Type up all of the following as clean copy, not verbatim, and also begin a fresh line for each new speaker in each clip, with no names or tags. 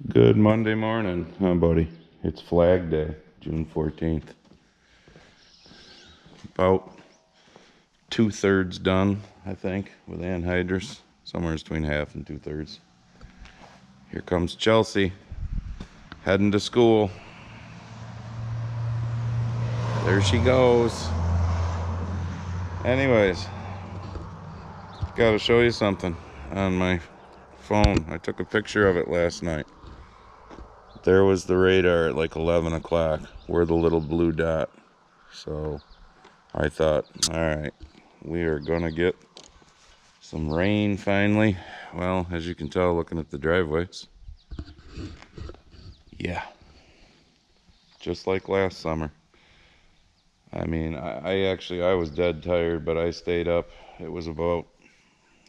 Good Monday morning, buddy. It's Flag Day, June 14th. About 2/3 done, I think, with anhydrous. Somewhere between half and 2/3. Here comes Chelsea, heading to school. There she goes. Anyways, gotta show you something on my phone. I took a picture of it last night. There was the radar at like 11 o'clock. We're the little blue dot. So I thought, all right, we are gonna get some rain finally. Well, as you can tell looking at the driveways. Yeah, just like last summer. I mean, I was dead tired, but I stayed up. It was about,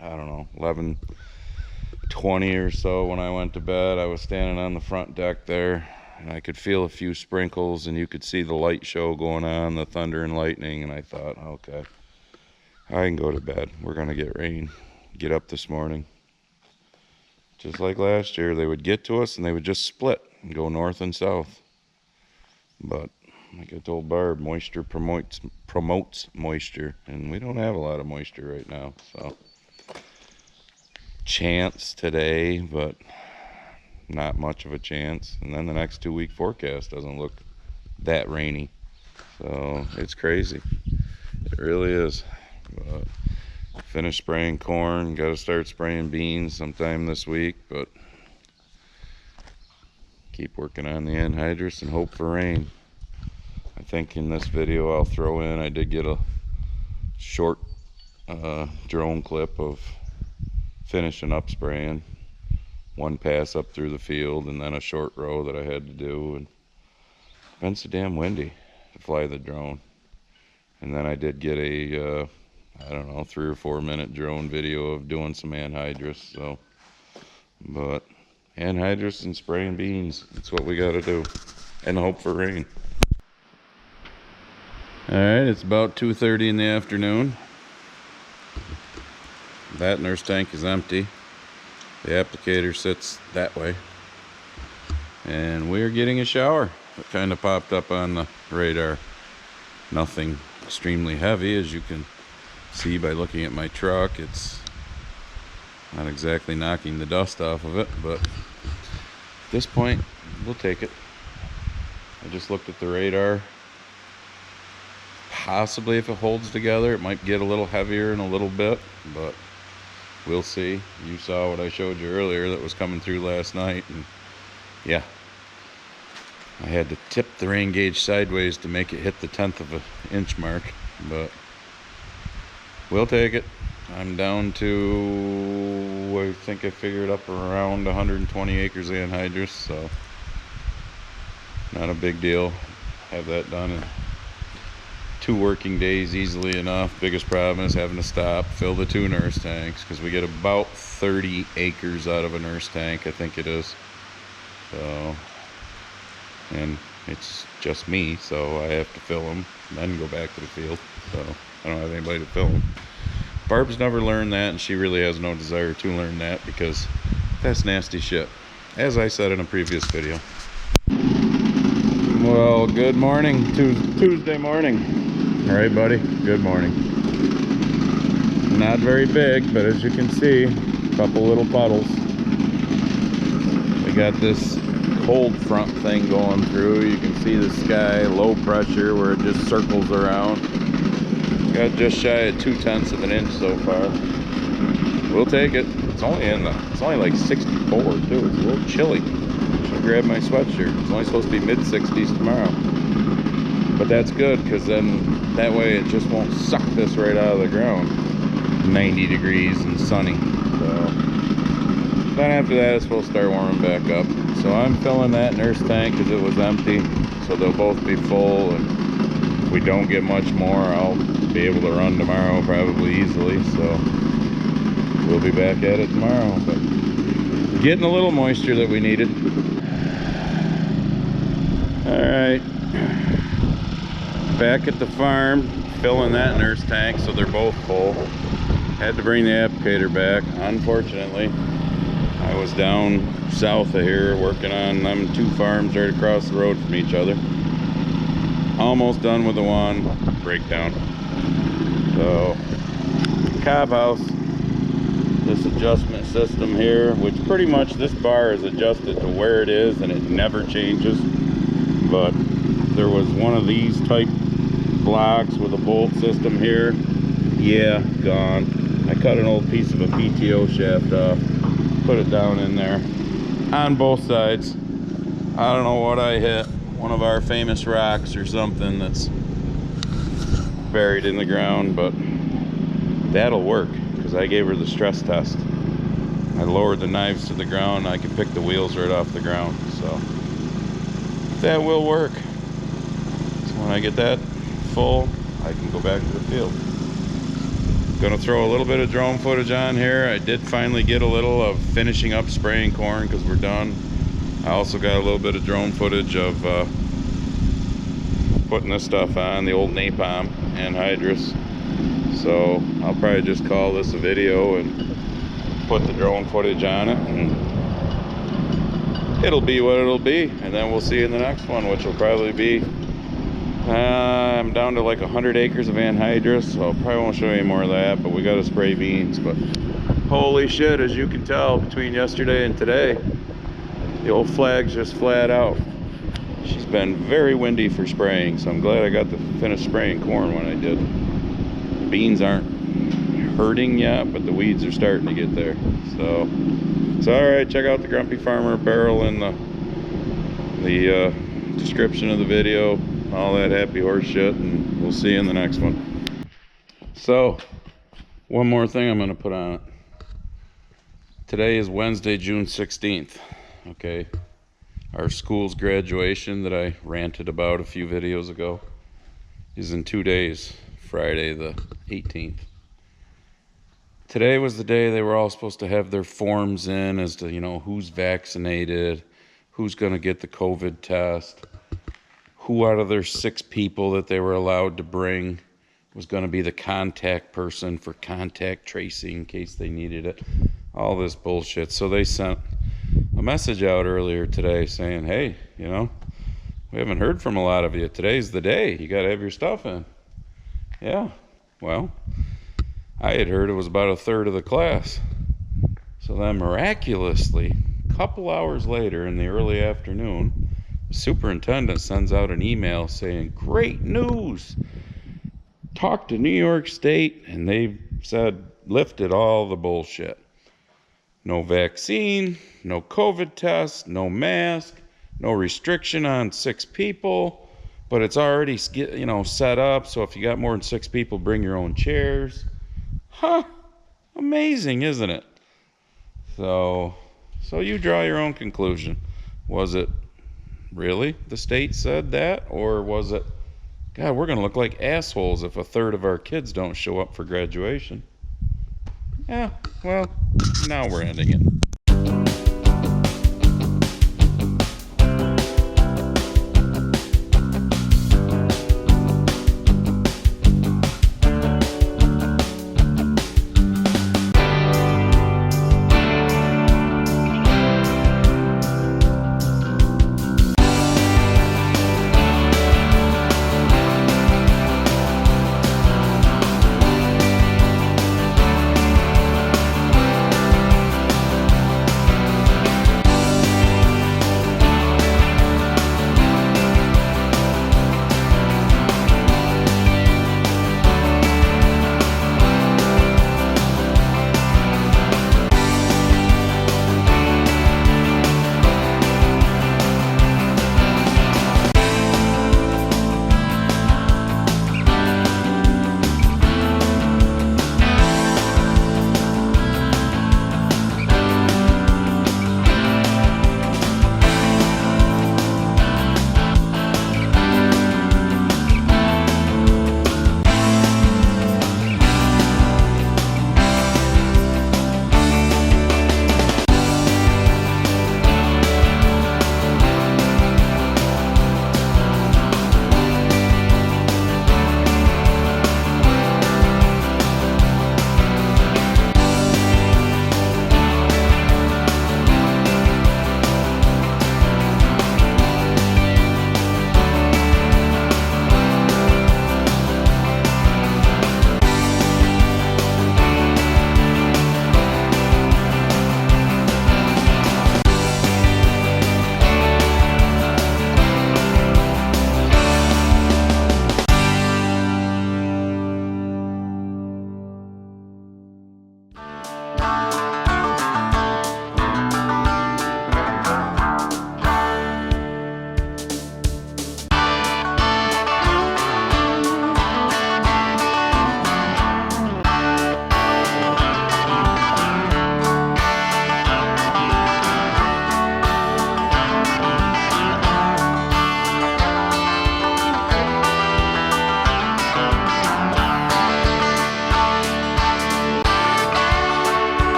I don't know, 11:20 or so when I went to bed. I was standing on the front deck there, and I could feel a few sprinkles, and you could see the light show going on, the thunder and lightning, and I thought, okay, I can go to bed. We're gonna get rain. Get up this morning. Just like last year, they would get to us and they would just split and go north and south. But like I told Barb, moisture promotes moisture, and we don't have a lot of moisture right now. So chance today, but not much of a chance. And then the next 2-week forecast doesn't look that rainy. So it's crazy. It really is. But finished spraying corn, got to start spraying beans sometime this week, but keep working on the anhydrous and hope for rain. I think in this video I'll throw in, I did get a short drone clip of finishing up spraying. One pass up through the field and then a short row that I had to do, and it's been so damn windy to fly the drone. And then I did get a I don't know, 3 or 4 minute drone video of doing some anhydrous. So, but anhydrous and spraying beans, that's what we got to do, and hope for rain. All right, it's about 2:30 in the afternoon. That nurse tank is empty. The applicator sits that way, and we're getting a shower. It kind of popped up on the radar. Nothing extremely heavy, as you can see by looking at my truck. It's not exactly knocking the dust off of it, but at this point we'll take it. I just looked at the radar. Possibly if it holds together it might get a little heavier in a little bit, but we'll see. You saw what I showed you earlier that was coming through last night, and yeah, I had to tip the rain gauge sideways to make it hit the 1/10 of an inch mark, but we'll take it. I'm down to, I think I figured up around 120 acres of anhydrous, so not a big deal. Have that done in 2 working days easily enough. Biggest problem is having to stop, fill the 2 nurse tanks, because we get about 30 acres out of a nurse tank, I think it is. So, and it's just me, so I have to fill them and then go back to the field. So I don't have anybody to fill them. Barb's never learned that, and she really has no desire to learn that, because that's nasty shit, as I said in a previous video. Well, good morning. Tuesday morning. All right, buddy, good morning. Not very big, but as you can see, a couple little puddles. We got this cold front thing going through. You can see the sky, low pressure, where it just circles around. Got just shy of 2/10 of an inch so far. We'll take it. It's only like 64 too. It's a little chilly. Should grab my sweatshirt. It's only supposed to be mid-60s tomorrow. But that's good, because then that way it just won't suck this right out of the ground. 90 degrees and sunny. So then after that it's supposed to start warming back up. So I'm filling that nurse tank because it was empty. So they'll both be full, and if we don't get much more, I'll be able to run tomorrow probably easily. So we'll be back at it tomorrow. But getting a little moisture that we needed. All right, back at the farm, filling that nurse tank so they're both full. Had to bring the applicator back. Unfortunately, I I was down south of here working on them 2 farms right across the road from each other. Almost done with the one breakdown. So, cob house, this adjustment system here, which pretty much this bar is adjusted to where it is and it never changes. But there was one of these type blocks with a bolt system here. Yeah, gone. I cut an old piece of a PTO shaft off, put it down in there on both sides. I don't know what I hit, one of our famous rocks or something that's buried in the ground, but that'll work because I gave her the stress test. I lowered the knives to the ground, I could pick the wheels right off the ground, so that will work. So when I get that full, I can go back to the field. Gonna throw a little bit of drone footage on here. I did finally get a little of finishing up spraying corn because we're done. I also got a little bit of drone footage of putting this stuff on, the old napalm anhydrous. So I'll probably just call this a video and put the drone footage on it, and it'll be what it'll be. And then we'll see in the next one, which will probably be I'm down to like 100 acres of anhydrous, so I probably won't show you any more of that, but we got to spray beans. But holy shit, as you can tell between yesterday and today, the old flag's just flat out. She's been very windy for spraying, so I'm glad I got to finish spraying corn when I did. The beans aren't hurting yet, but the weeds are starting to get there. So all right, check out the Grumpy Farmer barrel in the description of the video, all that happy horse shit, and we'll see you in the next one. So one more thing I'm going to put on it. Today is Wednesday, June 16th. Okay, our school's graduation that I ranted about a few videos ago is in 2 days, Friday the 18th. Today was the day they were all supposed to have their forms in as to, you know, who's vaccinated, who's going to get the COVID test, who out of their 6 people that they were allowed to bring was going to be the contact person for contact tracing in case they needed it. All this bullshit. So they sent a message out earlier today saying, hey, you know, we haven't heard from a lot of you. Today's the day. You got to have your stuff in. Yeah, well, I had heard it was about 1/3 of the class. So then miraculously, a couple hours later in the early afternoon, the superintendent sends out an email saying, great news. Talked to New York State, and they said, lifted all the bullshit. No vaccine, no COVID test, no mask, no restriction on 6 people, but it's already, you know, set up. So if you got more than 6 people, bring your own chairs. Huh? Amazing, isn't it? So you draw your own conclusion. Was it really the state said that, or was it, God, we're going to look like assholes if 1/3 of our kids don't show up for graduation? Yeah, well, now we're ending it.